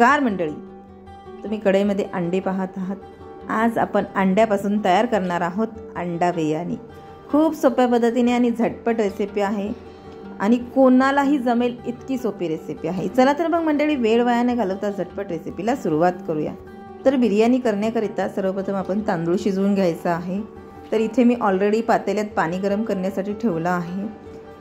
नमस्कार मंडळी, तुम्ही कढईमध्ये अंडे पाहत आहात। आज आपण अंड्यापासून तयार करणार आहोत अंडा बिर्याणी। खूप सोप्या पद्धतीने आणि झटपट रेसिपी आहे आणि कोणालाही जमेल इतकी सोपी रेसिपी आहे। चला तर मग मंडळी, वेळ वाया न घालवता झटपट रेसिपीला सुरुवात करूया। तर बिर्याणी करण्याकरिता सर्वप्रथम आपण तांदूळ शिजवून घ्यायचा आहे। तर इथे मी ऑलरेडी पातेल्यात पाणी गरम करण्यासाठी ठेवलं आहे।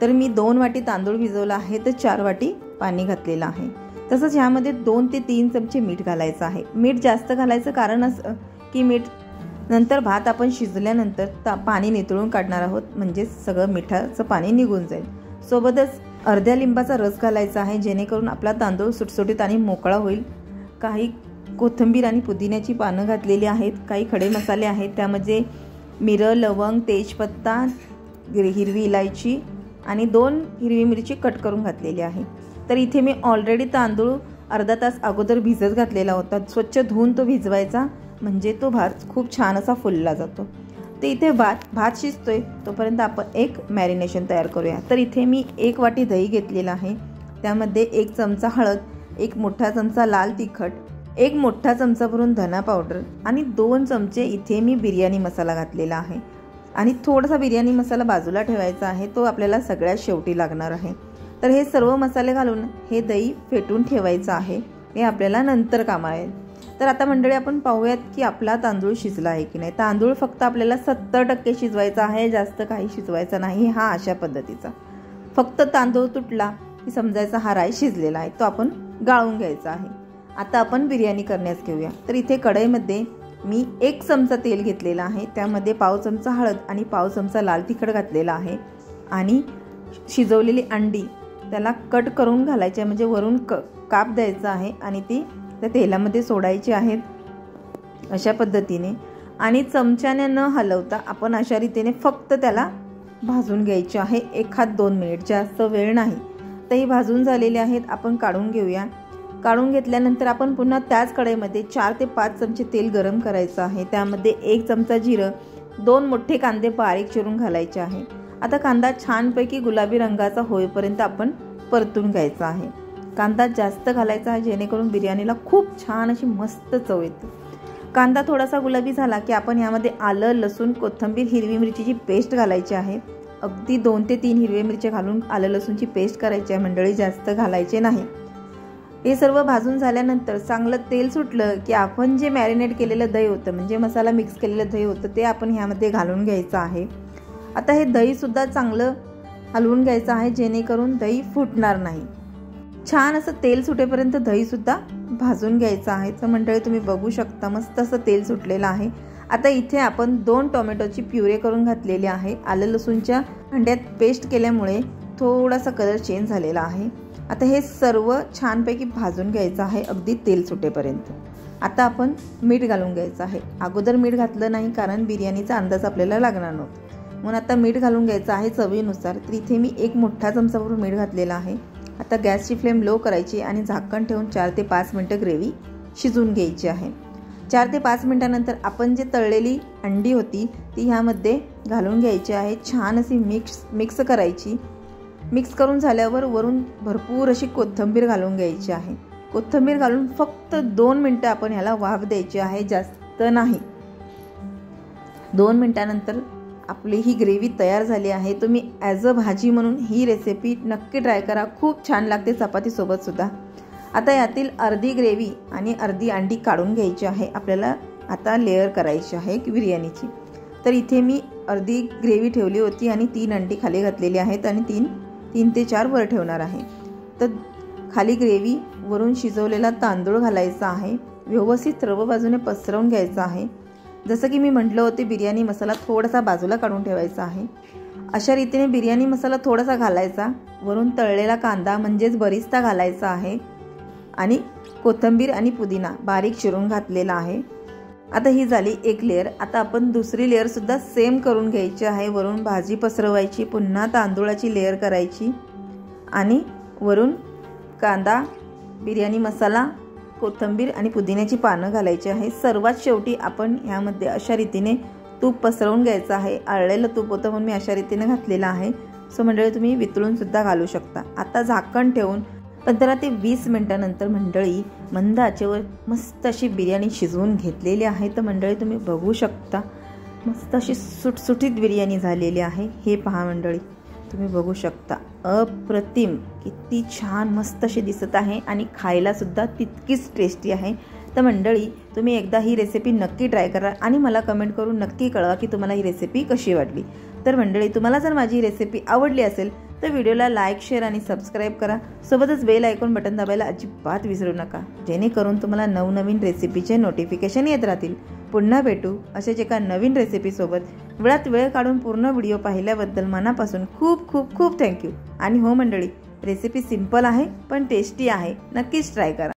तर मी 2 वाटी तांदूळ भिजवला आहे, तर 4 वाटी पाणी घातलेलं आहे। तसंच ह्यामध्ये 2 ते 3 चमचे मीठ घालायचं आहे। मीठ जास्त घालायचं कारण असं की मीठ नंतर भात आपण शिजल्यानंतर पाणी नितळून काढणार आहोत, म्हणजे सगळं मिठाचं पाणी निघून जाईल। सोबतच अर्ध्या लिंबाचा रस घालायचा आहे, जेणेकरून आपला तांदूळ सुटसुटीत आणि मोकळा होईल। काही कोथिंबीर आणि पुदिन्याची पानं घातलेली आहेत। काही खडे मसाले आहेत, त्यामध्ये मिरं, लवंग, तेजपत्ता, हिरवी इलायची आणि 2 हिरवी मिरची कट करून घातलेली आहे। तर इथे मी ऑलरेडी तांदूळ अर्धा तास अगोदर भिजत घातलेला होता। स्वच्छ धुवून तो भिजवायचा, म्हणजे तो भात खूप छान असा फुलला जातो। तर इथे भात शिजतोय तोपर्यंत आपण एक मॅरिनेशन तयार करूया। तर इथे मी 1 वाटी दही घेतलेला आहे। त्यामध्ये 1 चमचा हळद, 1 मोठा चमचा लाल तिखट, 1 मोठा चमचा भरून धना पावडर आणि 2 चमचे इथे मी बिर्याणी मसाला घातलेला आहे। आणि थोडासा बिर्याणी मसाला बाजूला ठेवायचा आहे, तो आपल्याला सगळ्यात शेवटी लागणार आहे। तर हे सर्व मसाले घालून हे दही फेटून ठेवायचं आहे, हे आपल्याला नंतर कामाला येईल। तर आता मंडळी, आपण पाहूयात की आपला तांदूळ शिजला आहे की नाही। तांदूळ फक्त आपल्याला 70% शिजवायचा आहे, जास्त काही शिजवायचा नाही। हा अशा पद्धतीचा फक्त तांदूळ तुटला की समजायचा हा राईस शिजलेला आहे, तो आपण गाळून घ्यायचा आहे। आता आपण बिर्याणी करण्यास घेऊया। तर इथे कढईमध्ये मी 1 चमचा तेल घेतलेला आहे। त्यामध्ये पाव चमचा हळद आणि पाव चमचा लाल तिखट घातलेला आहे आणि शिजवलेली अंडी त्याला कट करून घालायची, म्हणजे वरून काप द्यायचा आहे आणि ती त्या तेलामध्ये सोडायची आहेत अशा पद्धतीने। आणि चमच्याने न हलवता आपण अशा रीतीने फक्त त्याला भाजून घ्यायचे आहे 1-2 मिनिट, जास्त वेळ नाही। तर ही भाजून झालेली आहेत, आपण काढून घेऊया। काढून घेतल्यानंतर आपण पुन्हा त्याच कढईमध्ये 4 ते 5 चमचे तेल गरम करायचं आहे। त्यामध्ये 1 चमचा जिरं, 2 मोठे कांदे बारीक चिरून घालायचे आहे। आता कांदा छानपैकी गुलाबी रंगाचा होईपर्यंत आपण परतून घ्यायचा आहे। कांदा जास्त घालायचा आहे, जेणेकरून बिर्याणीला खूप छान अशी मस्त चव येते। कांदा थोडासा गुलाबी झाला की आपण यामध्ये आलं, लसूण, कोथिंबीर, हिरवी मिरचीची पेस्ट घालायची आहे। अगदी 2 ते 3 हिरवी मिरची घालून आलं लसूणची पेस्ट करायची आहे मंडळी, जास्त घालायचे नाही। हे सर्व भाजून झाल्यानंतर चांगलं तेल सुटलं की आपण जे मॅरिनेट केलेलं दही होतं, म्हणजे मसाला मिक्स केलेलं दही होतं, ते आपण ह्यामध्ये घालून घ्यायचं आहे। आता हे दही सुद्धा चांगलं हलवून घ्यायचं आहे, जेणेकरून दही फुटणार नाही। छान असं तेल सुटेपर्यंत दही सुद्धा भाजून घ्यायचं आहे। तर मंडळी, तुम्ही बघू शकता मस्त असं तेल सुटलेलं आहे। आता इथे आपण 2 टोमॅटोची प्युरे करून घातलेली आहे। आलं लसूणच्या अंड्यात पेस्ट केल्यामुळे थोडासा कलर चेंज झालेला आहे। आता हे सर्व छानपैकी भाजून घ्यायचं आहे अगदी तेल सुटेपर्यंत। आता आपण मीठ घालून घ्यायचं आहे। अगोदर मीठ घातलं नाही, कारण बिर्याणीचा अंदाज आपल्याला लागणार नव्हता, म्हणून आता मीठ घालून घ्यायचं आहे चवीनुसार। तर इथे मी 1 मोठा चमचा भरून मीठ घातलेला आहे। आता गॅसची फ्लेम लो करायची आणि झाकण ठेवून 4 ते 5 मिनिटं ग्रेव्ही शिजून घ्यायची आहे। 4 ते 5 मिनिटानंतर आपण जे तळलेली अंडी होती ती ह्यामध्ये घालून घ्यायची आहे। छान अशी मिक्स करायची। मिक्स करून झाल्यावर वरून भरपूर अशी कोथिंबीर घालून घ्यायची आहे। कोथिंबीर घालून फक्त 2 मिनिटं आपण ह्याला वाफ द्यायची आहे, जास्त नाही। 2 मिनिटानंतर आपली ही ग्रेव्ही तयार झाली आहे। तुम्ही ॲज अ भाजी म्हणून ही रेसिपी नक्की ट्राय करा, खूप छान लागते चपातीसोबत सुद्धा। आता यातील अर्धी ग्रेव्ही आणि अर्धी अंडी काढून घ्यायची आहे। आपल्याला आता लेअर करायची आहे बिर्याणीची। तर इथे मी अर्धी ग्रेव्ही ठेवली होती आणि 3 अंडी खाली घातलेली आहेत आणि 3 ते 4 वर ठेवणार आहे। तर खाली ग्रेव्ही, वरून शिजवलेला तांदूळ घालायचा आहे। व्यवस्थित सर्व बाजूने पसरवून घ्यायचा आहे। जसं की मी म्हटलं होते, बिर्याणी मसाला थोडासा बाजूला काढून ठेवायचा आहे। अशा रीतीने बिर्याणी मसाला थोडासा घालायचा, वरून तळलेला कांदा म्हणजेच बरिस्ता घालायचा आहे आणि कोथिंबीर आणि पुदिना बारीक चिरून घातलेला आहे। आता ही झाली एक लेअर। आता आपण दुसरी लेअर सुद्धा सेम करून घ्यायची आहे। वरून भाजी पसरवायची, पुन्हा तांदूळाची लेअर करायची आणि वरून कांदा, बिर्याणी मसाला, कोथिंबीर आणि पुदिन्याची पानं घालायची आहे। सर्वात शेवटी आपण ह्यामध्ये अशा रीतीने तूप पसरवून घ्यायचं आहे। आळलेलं तूप होतं म्हणून मी अशा रीतीने घातलेलं आहे। सो मंडळी, तुम्ही वितळून सुद्धा घालू शकता। आता झाकण ठेवून 15 ते 20 मिनिटानंतर मंडळी मंद आचेवर मस्त अशी बिर्याणी शिजवून घेतलेली आहे। तर मंडळी तुम्ही बघू शकता मस्त अशी सुटसुटीत बिर्याणी झालेली आहे। हे पहा मंडळी, तुम्ही बघू शकता अप्रतिम, किती छान मस्त अशी दिसत आहे आणि खायला सुद्धा तितकीच टेस्टी आहे। तर मंडळी तुम्ही एकदा ही रेसिपी नक्की ट्राय करा आणि मला कमेंट करून नक्की कळवा की तुम्हाला ही रेसिपी कशी वाटली। तर मंडळी तुम्हाला जर माझी रेसिपी आवडली असेल तर व्हिडिओला लाईक, शेअर आणि सबस्क्राईब करा। सोबतच बेल आयकॉन बटन दाबायला अजिबात विसरू नका, जेणेकरून तुम्हाला नवनवीन रेसिपीचे नोटिफिकेशन येत राहतील। पुन्हा भेटू असेच एका नवीन रेसिपीसोबत। वेळात वेळ काढून पूर्ण व्हिडिओ पाहिल्याबद्दल मनापासून खूप खूप खूप थँक्यू। आणि हो मंडळी, रेसिपी सिंपल आहे पण टेस्टी आहे, नक्कीच ट्राय करा।